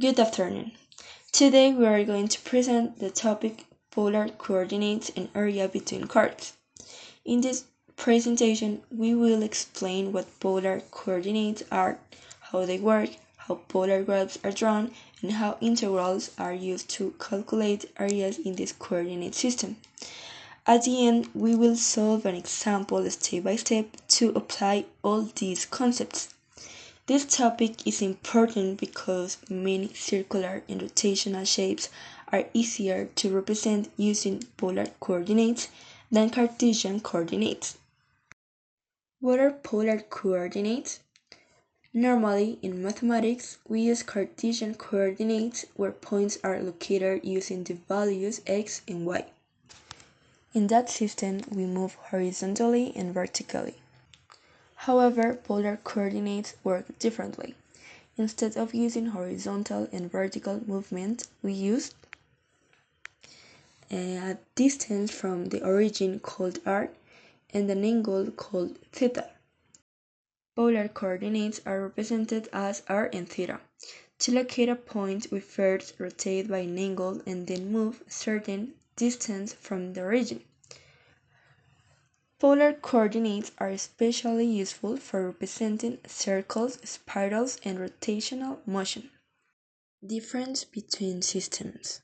Good afternoon. Today we are going to present the topic polar coordinates and area between cards. In this presentation, we will explain what polar coordinates are, how they work, how polar graphs are drawn, and how integrals are used to calculate areas in this coordinate system. At the end, we will solve an example step by step to apply all these concepts. This topic is important because many circular and rotational shapes are easier to represent using polar coordinates than Cartesian coordinates. What are polar coordinates? Normally, in mathematics, we use Cartesian coordinates where points are located using the values x and y. In that system, we move horizontally and vertically. However, polar coordinates work differently. Instead of using horizontal and vertical movement, we use a distance from the origin called r and an angle called theta. Polar coordinates are represented as r and theta. To locate a point, we first rotate by an angle and then move a certain distance from the origin. Polar coordinates are especially useful for representing circles, spirals, and rotational motion. Difference between systems.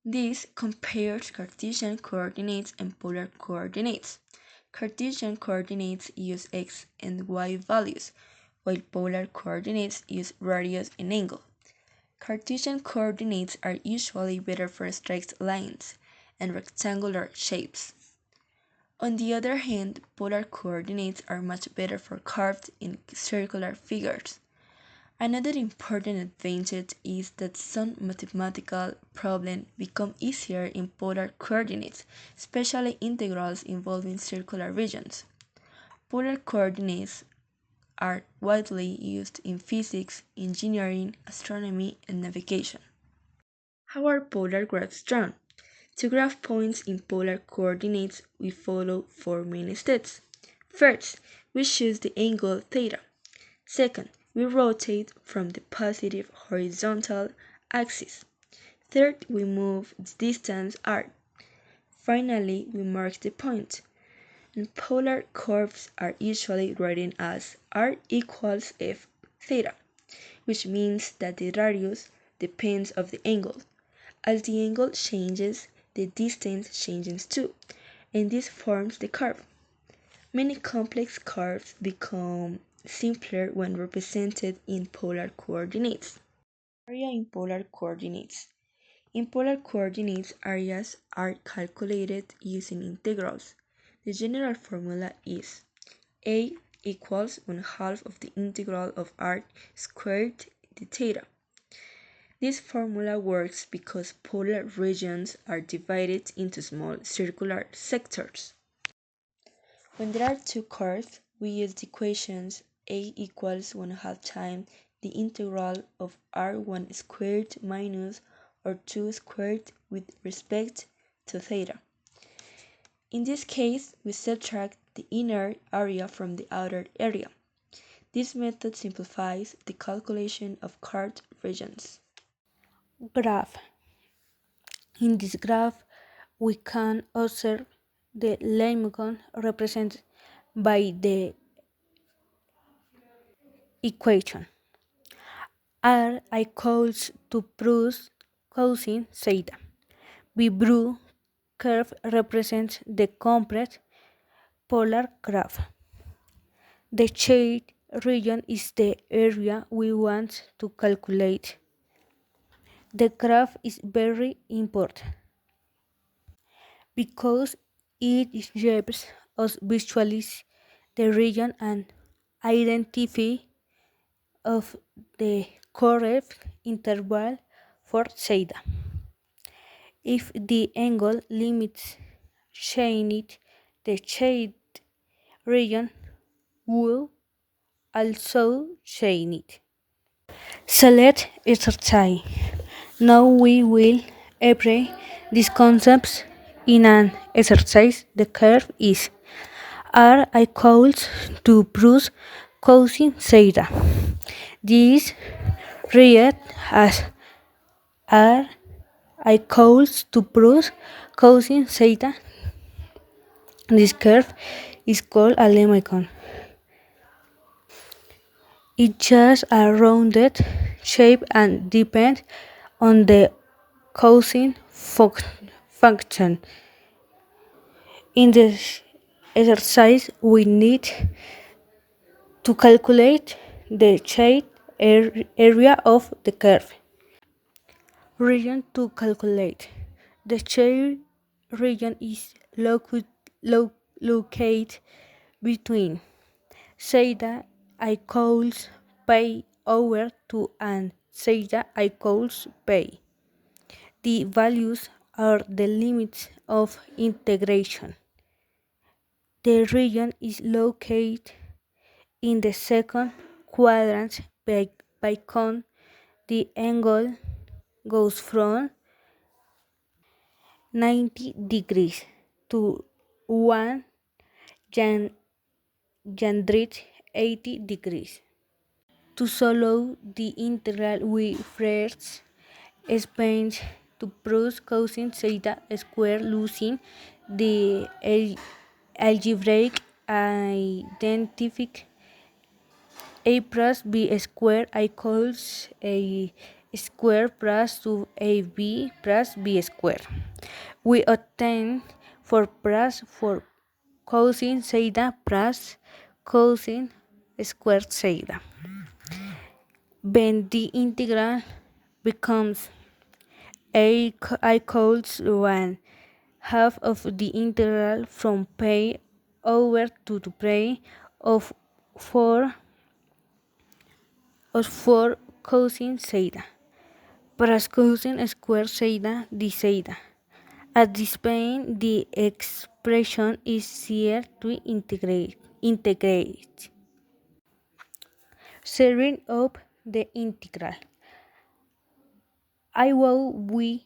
This compares Cartesian coordinates and polar coordinates. Cartesian coordinates use x and y values, while polar coordinates use radius and angle. Cartesian coordinates are usually better for straight lines and rectangular shapes. On the other hand, polar coordinates are much better for curved and circular figures. Another important advantage is that some mathematical problems become easier in polar coordinates, especially integrals involving circular regions. Polar coordinates are widely used in physics, engineering, astronomy, and navigation. How are polar graphs drawn? To graph points in polar coordinates, we follow four main steps. First, we choose the angle theta. Second, we rotate from the positive horizontal axis. Third, we move the distance r. Finally, we mark the point. And polar curves are usually written as r equals f theta, which means that the radius depends on the angle. As the angle changes, the distance changes too, and this forms the curve. Many complex curves become simpler when represented in polar coordinates. Area in polar coordinates. In polar coordinates, areas are calculated using integrals. The general formula is a equals 1/2 of the integral of r squared d theta. This formula works because polar regions are divided into small circular sectors. When there are two curves, we use the equations a equals 1/2 times the integral of r1 squared minus r2 squared with respect to theta. In this case, we subtract the inner area from the outer area. This method simplifies the calculation of curved regions. Graph. In this graph, we can observe the lemon represented by the equation r equals to plus cosine theta. The blue curve represents the complete polar graph. The shaded region is the area we want to calculate. The graph is very important because it helps us visualize the region and identify of the correct interval for theta. If the angle limits change, the shade region will also change. Select exercise. Now we will apply these concepts in an exercise. The curve is r equals to plus cosine theta. This read as R equals to plus cosine theta. This curve is called a lemicon. It has a rounded shape and depends on the cosine function. In this exercise, we need to calculate the shade area of the curve. Region to calculate. The shade region is located between theta equals pi over 2 and theta equals pi. The values are the limits of integration. The region is located in the second quadrant by cone. The angle goes from 90 degrees to 180 degrees. To solve the integral, we first expand to prove cosine theta squared using the algebraic identity a plus b squared equals a squared plus 2ab plus b squared. We obtain 4 plus 4 cosine theta plus cosine squared theta. When the integral becomes a equals 1 half of the integral from pi over to pi of 4 cosine theta plus cosine squared theta d theta. At this point, the expression is easier to integrate. Setting up the integral. I will we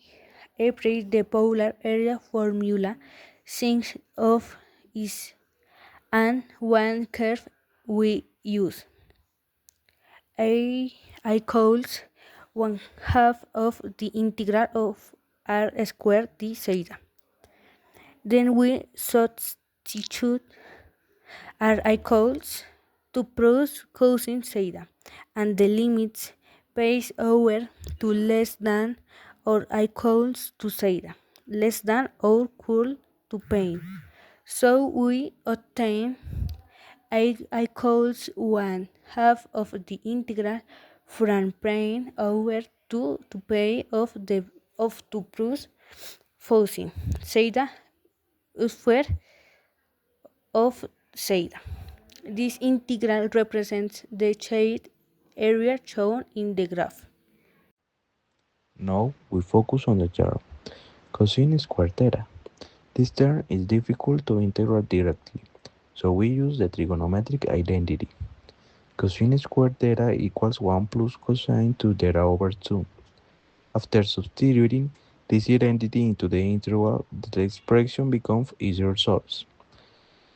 apply the polar area formula since of is and one curve we use. A equals 1 half of the integral of r squared d theta. Then we substitute r equals to prove cosine theta and the limits pass over to less than or equals to theta, less than or equal to pi. So we obtain a equals 1 half of the integral from pi over to pi of to plus cosine theta square of theta. This integral represents the shade area shown in the graph. Now we focus on the term cosine squared theta. This term is difficult to integrate directly, so we use the trigonometric identity. Cosine squared theta equals 1 plus cosine to theta over 2. After substituting this identity into the integral, the expression becomes easier solves.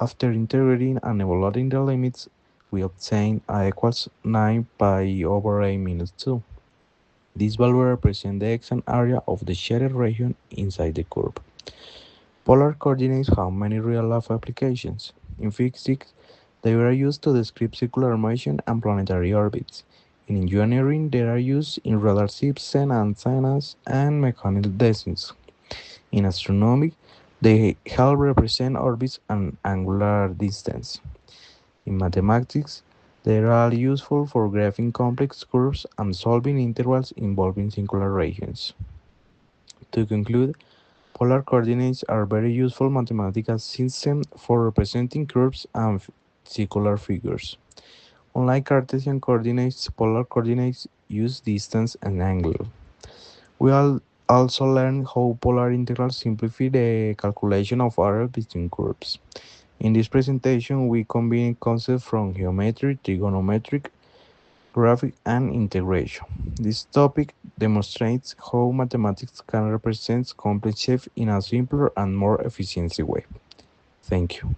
After integrating and evaluating the limits, we obtain a equals 9 pi over a minus 2. This value represents the exact area of the shaded region inside the curve. Polar coordinates have many real-life applications. In physics, they are used to describe circular motion and planetary orbits. In engineering, they are used in radar systems, antennas, and mechanical designs. In astronomy, they help represent orbits and angular distance. In mathematics, they are all useful for graphing complex curves and solving integrals involving singular regions. To conclude, polar coordinates are very useful mathematical systems for representing curves and circular figures. Unlike Cartesian coordinates, polar coordinates use distance and angle. We also learn how polar integrals simplify the calculation of areas between curves. In this presentation, we combine concepts from geometry, trigonometric, graphic, and integration. This topic demonstrates how mathematics can represent complex shapes in a simpler and more efficient way. Thank you.